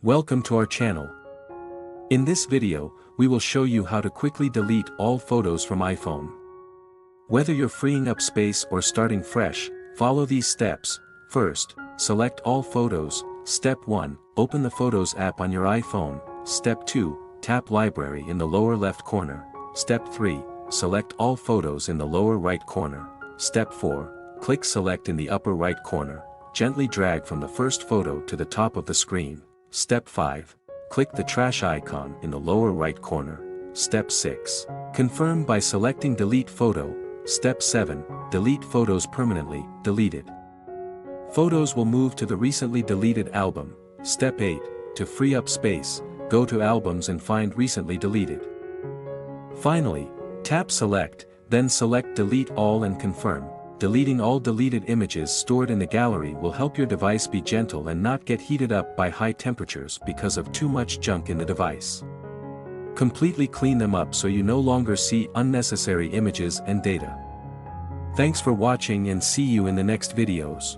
Welcome to our channel. In this video, we will show you how to quickly delete all photos from iPhone. Whether you're freeing up space or starting fresh, follow these steps. First, select all photos. Step 1, open the Photos app on your iPhone. Step 2, tap Library in the lower left corner. Step 3, select all photos in the lower right corner. Step 4, click Select in the upper right corner. Gently drag from the first photo to the top of the screen. Step 5, click the trash icon in the lower right corner. Step 6, confirm by selecting Delete Photo. Step 7, delete photos permanently. Deleted photos will move to the recently deleted album. Step 8, to free up space, go to Albums and find Recently Deleted. Finally, tap Select, then select Delete All and confirm. Deleting all deleted images stored in the gallery will help your device be gentle and not get heated up by high temperatures because of too much junk in the device. Completely clean them up so you no longer see unnecessary images and data. Thanks for watching and see you in the next videos.